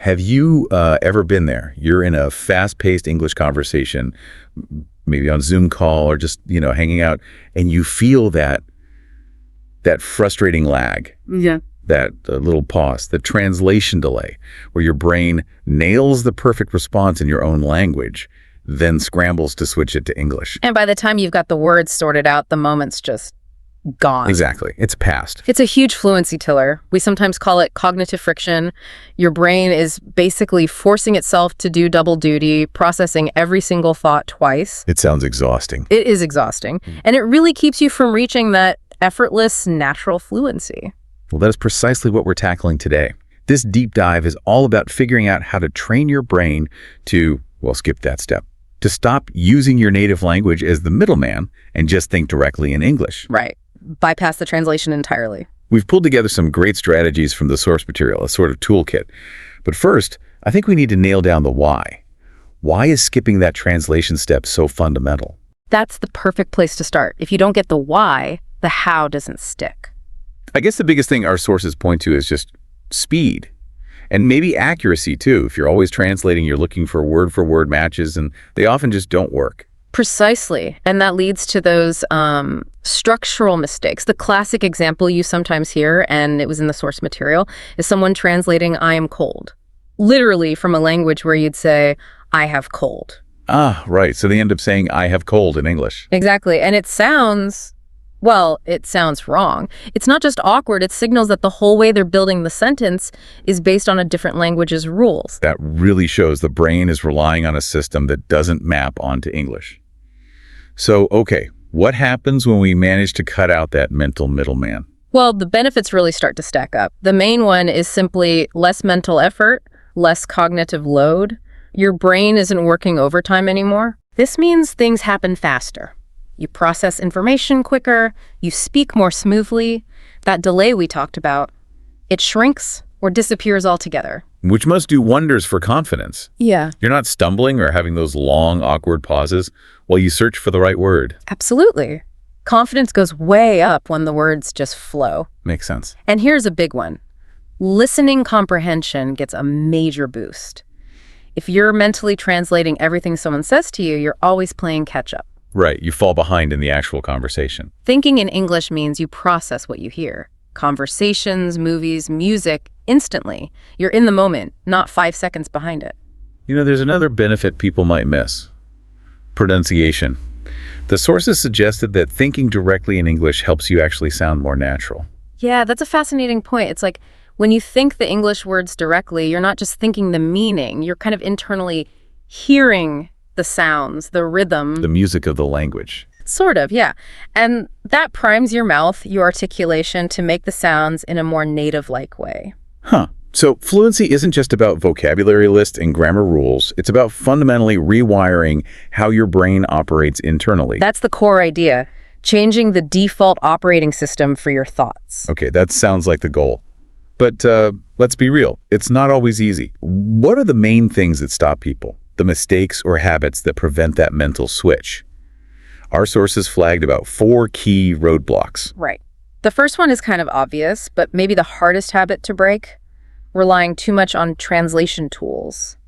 Have you ever been there? You're in a fast-paced English conversation, maybe on Zoom call or just, hanging out, and you feel that frustrating lag. Yeah. That little pause, the translation delay, where your brain nails the perfect response in your own language, then scrambles to switch it to English. And by the time you've got the words sorted out, the moment's just gone. Exactly. It's past. It's a huge fluency killer. We sometimes call it cognitive friction. Your brain is basically forcing itself to do double duty, processing every single thought twice. It sounds exhausting. It is exhausting. And it really keeps you from reaching that effortless, natural fluency. Well, that is precisely what we're tackling today. This deep dive is all about figuring out how to train your brain to, skip that step, to stop using your native language as the middleman and just think directly in English. Right. Bypass the translation entirely. We've pulled together some great strategies from the source material, a sort of toolkit. But first, I think we need to nail down the why. Why is skipping that translation step so fundamental? That's the perfect place to start. If you don't get the why, the how doesn't stick. I guess the biggest thing our sources point to is just speed. And maybe accuracy, too. If you're always translating, you're looking for word-for-word matches, and they often just don't work. Precisely. And that leads to those structural mistakes. The classic example you sometimes hear, and it was in the source material, is someone translating "I am cold," literally from a language where you'd say, "I have cold." Ah, right. So they end up saying "I have cold" in English. Exactly. And it sounds wrong. It's not just awkward, it signals that the whole way they're building the sentence is based on a different language's rules. That really shows the brain is relying on a system that doesn't map onto English. So, okay, what happens when we manage to cut out that mental middleman? Well, the benefits really start to stack up. The main one is simply less mental effort, less cognitive load. Your brain isn't working overtime anymore. This means things happen faster. You process information quicker, you speak more smoothly. That delay we talked about, it shrinks or disappears altogether. Which must do wonders for confidence. Yeah. You're not stumbling or having those long, awkward pauses while you search for the right word. Absolutely. Confidence goes way up when the words just flow. Makes sense. And here's a big one. Listening comprehension gets a major boost. If you're mentally translating everything someone says to you, you're always playing catch up. Right, you fall behind in the actual conversation. Thinking in English means you process what you hear. Conversations, movies, music, instantly. You're in the moment, not 5 seconds behind it. There's another benefit people might miss. Pronunciation. The sources suggested that thinking directly in English helps you actually sound more natural. Yeah, that's a fascinating point. It's like when you think the English words directly, you're not just thinking the meaning, you're kind of internally hearing the sounds, the rhythm. The music of the language. Sort of, yeah. And that primes your mouth, your articulation, to make the sounds in a more native-like way. Huh. So fluency isn't just about vocabulary lists and grammar rules. It's about fundamentally rewiring how your brain operates internally. That's the core idea, changing the default operating system for your thoughts. Okay, that sounds like the goal. But let's be real. It's not always easy. What are the main things that stop people? The mistakes or habits that prevent that mental switch? Our sources flagged about 4 key roadblocks. Right. The first one is kind of obvious, but maybe the hardest habit to break: relying too much on translation tools,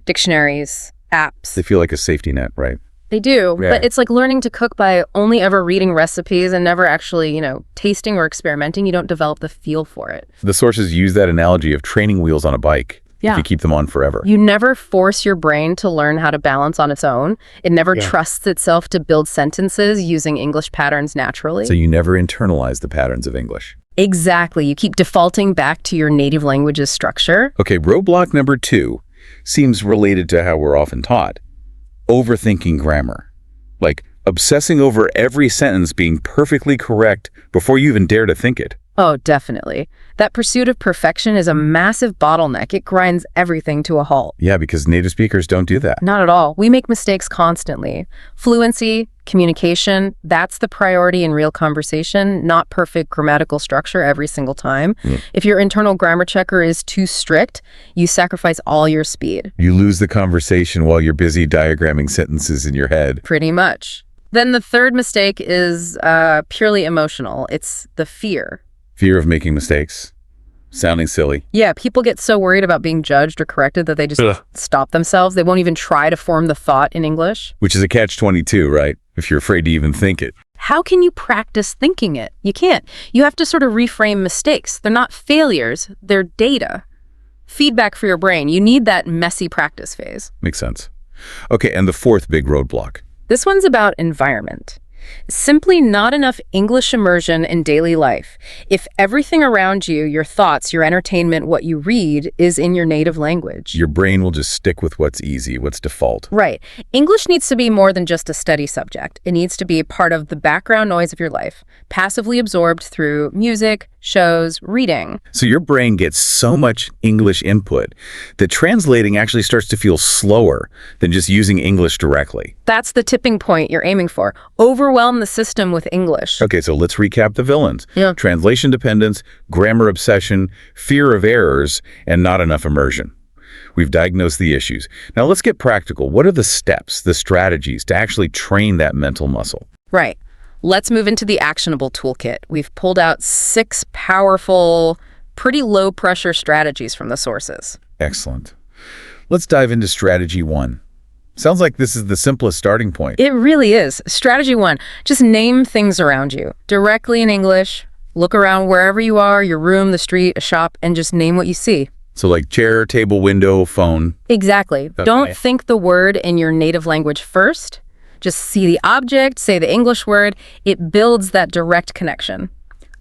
dictionaries, apps. They feel like a safety net, right? They do, Yeah. but it's like learning to cook by only ever reading recipes and never actually, tasting or experimenting. You don't develop the feel for it. The sources use that analogy of training wheels on a bike. Yeah. If you keep them on forever. You never force your brain to learn how to balance on its own. It never trusts itself to build sentences using English patterns naturally. So you never internalize the patterns of English. Exactly. You keep defaulting back to your native language's structure. Okay, roadblock number 2 seems related to how we're often taught. Overthinking grammar. Like obsessing over every sentence being perfectly correct before you even dare to think it. Oh, definitely. That pursuit of perfection is a massive bottleneck. It grinds everything to a halt. Yeah, because native speakers don't do that. Not at all. We make mistakes constantly. Fluency, communication, that's the priority in real conversation, not perfect grammatical structure every single time. If your internal grammar checker is too strict, you sacrifice all your speed. You lose the conversation while you're busy diagramming sentences in your head. Pretty much. Then the third mistake is purely emotional. It's the fear. Fear of making mistakes. Sounding silly. Yeah, people get so worried about being judged or corrected that they just stop themselves. They won't even try to form the thought in English. Which is a catch-22, right? If you're afraid to even think it. How can you practice thinking it? You can't. You have to sort of reframe mistakes. They're not failures, they're data. Feedback for your brain. You need that messy practice phase. Makes sense. Okay, and the fourth big roadblock. This one's about environment. Simply not enough English immersion in daily life. If everything around you, your thoughts, your entertainment, what you read, is in your native language. Your brain will just stick with what's easy, what's default. Right. English needs to be more than just a study subject. It needs to be part of the background noise of your life, passively absorbed through music, shows, reading. So your brain gets so much English input that translating actually starts to feel slower than just using English directly. That's the tipping point you're aiming for. Overwhelm the system with English. Okay, so let's recap the villains. Yeah. Translation dependence, grammar obsession, fear of errors, and not enough immersion. We've diagnosed the issues. Now let's get practical. What are the steps, the strategies to actually train that mental muscle? Right. Let's move into the actionable toolkit. We've pulled out 6 powerful, pretty low-pressure strategies from the sources. Excellent. Let's dive into strategy 1. Sounds like this is the simplest starting point. It really is. Strategy 1, just name things around you. Directly in English, look around wherever you are, your room, the street, a shop, and just name what you see. So like chair, table, window, phone. Exactly. Okay. Don't think the word in your native language first. Just see the object, say the English word. It builds that direct connection.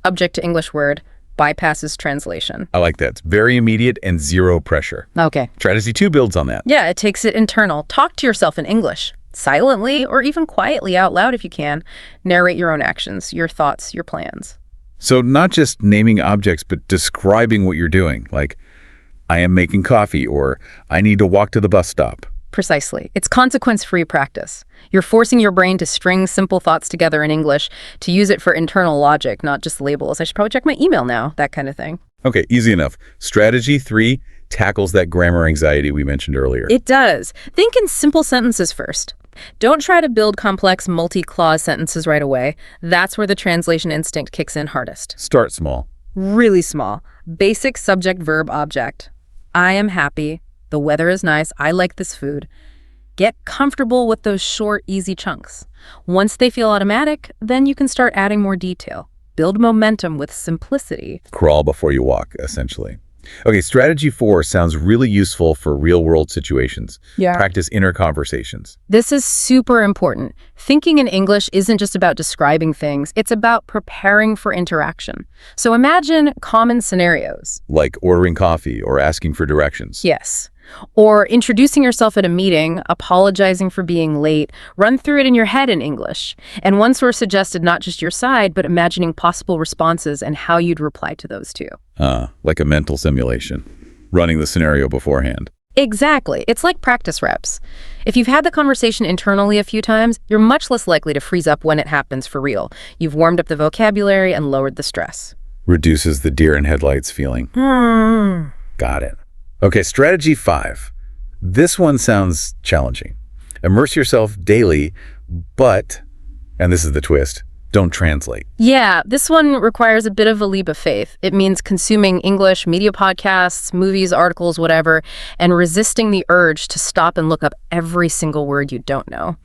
Object to English word bypasses translation. I like that. It's very immediate and zero pressure. Okay. Strategy 2 builds on that. Yeah, it takes it internal. Talk to yourself in English, silently or even quietly out loud if you can. Narrate your own actions, your thoughts, your plans. So not just naming objects, but describing what you're doing. Like, I am making coffee, or I need to walk to the bus stop. Precisely. It's consequence-free practice. You're forcing your brain to string simple thoughts together in English, to use it for internal logic, not just labels. I should probably check my email now, that kind of thing. Okay, easy enough. Strategy 3 tackles that grammar anxiety we mentioned earlier. It does. Think in simple sentences first. Don't try to build complex multi-clause sentences right away. That's where the translation instinct kicks in hardest. Start small. Really small. Basic subject, verb, object. I am happy. The weather is nice. I like this food. Get comfortable with those short, easy chunks. Once they feel automatic, then you can start adding more detail. Build momentum with simplicity. Crawl before you walk, essentially. Okay, strategy 4 sounds really useful for real-world situations. Yeah. Practice inner conversations. This is super important. Thinking in English isn't just about describing things. It's about preparing for interaction. So imagine common scenarios. Like ordering coffee or asking for directions. Yes. Or introducing yourself at a meeting, apologizing for being late. Run through it in your head in English. And one source suggested not just your side, but imagining possible responses and how you'd reply to those too. Like a mental simulation. Running the scenario beforehand. Exactly. It's like practice reps. If you've had the conversation internally a few times, you're much less likely to freeze up when it happens for real. You've warmed up the vocabulary and lowered the stress. Reduces the deer in headlights feeling. Got it. Okay, strategy 5. This one sounds challenging. Immerse yourself daily, but, and this is the twist, don't translate. Yeah, this one requires a bit of a leap of faith. It means consuming English media podcasts, movies, articles, whatever, and resisting the urge to stop and look up every single word you don't know.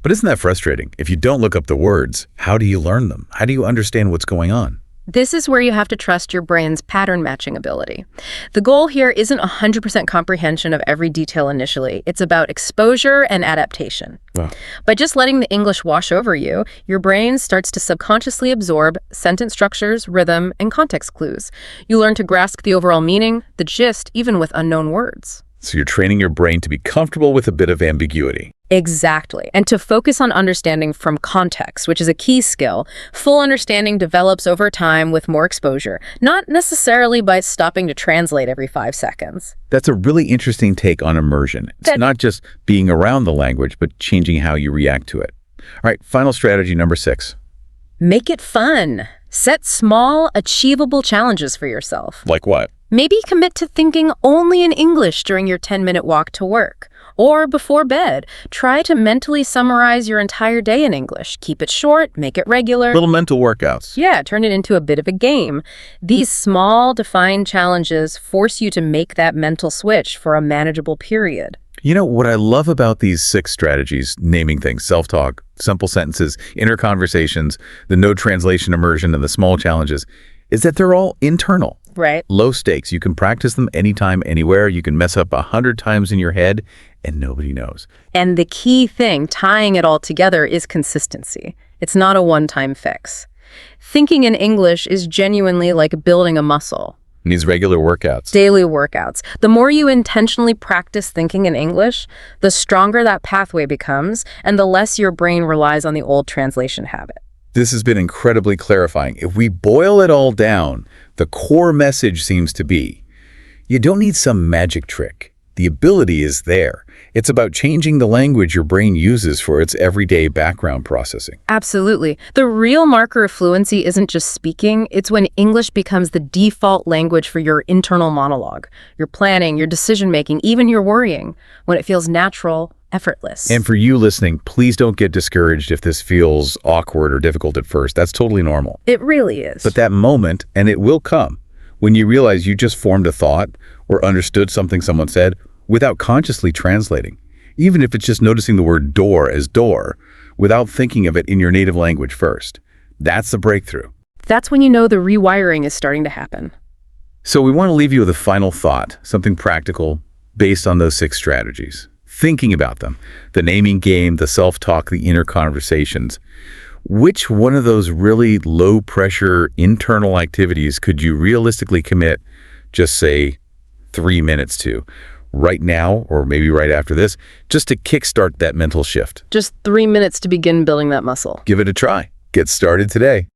But isn't that frustrating? If you don't look up the words, how do you learn them? How do you understand what's going on? This is where you have to trust your brain's pattern matching ability. The goal here isn't 100% comprehension of every detail initially. It's about exposure and adaptation. Wow. By just letting the English wash over you, your brain starts to subconsciously absorb sentence structures, rhythm, and context clues. You learn to grasp the overall meaning, the gist, even with unknown words. So you're training your brain to be comfortable with a bit of ambiguity. Exactly. And to focus on understanding from context, which is a key skill. Full understanding develops over time with more exposure, not necessarily by stopping to translate every 5 seconds. That's a really interesting take on immersion. It's not just being around the language, but changing how you react to it. All right, final strategy number 6. Make it fun. Set small, achievable challenges for yourself. Like what? Maybe commit to thinking only in English during your 10-minute walk to work, Or before bed, try to mentally summarize your entire day in English. Keep it short, make it regular. Little mental workouts. Yeah, turn it into a bit of a game. These small, defined challenges force you to make that mental switch for a manageable period. You know, what I love about these 6 strategies, naming things, self-talk, simple sentences, inner conversations, the no translation immersion, and the small challenges, is that they're all internal. Right. Low stakes. You can practice them anytime, anywhere. You can mess up 100 times in your head, and nobody knows. And the key thing, tying it all together, is consistency. It's not a one-time fix. Thinking in English is genuinely like building a muscle. Needs regular workouts. Daily workouts. The more you intentionally practice thinking in English, the stronger that pathway becomes, and the less your brain relies on the old translation habit. This has been incredibly clarifying. If we boil it all down, the core message seems to be, you don't need some magic trick. The ability is there. It's about changing the language your brain uses for its everyday background processing. Absolutely. The real marker of fluency isn't just speaking, it's when English becomes the default language for your internal monologue, your planning, your decision-making, even your worrying, when it feels natural, effortless. And for you listening, please don't get discouraged if this feels awkward or difficult at first. That's totally normal. It really is. But that moment, and it will come, when you realize you just formed a thought or understood something someone said without consciously translating, even if it's just noticing the word door as door, without thinking of it in your native language first. That's the breakthrough. That's when you know the rewiring is starting to happen. So we want to leave you with a final thought, something practical based on those 6 strategies. Thinking about them, the naming game, the self-talk, the inner conversations. Which one of those really low-pressure internal activities could you realistically commit, just say, 3 minutes to? Right now, or maybe right after this, just to kickstart that mental shift. Just 3 minutes to begin building that muscle. Give it a try. Get started today.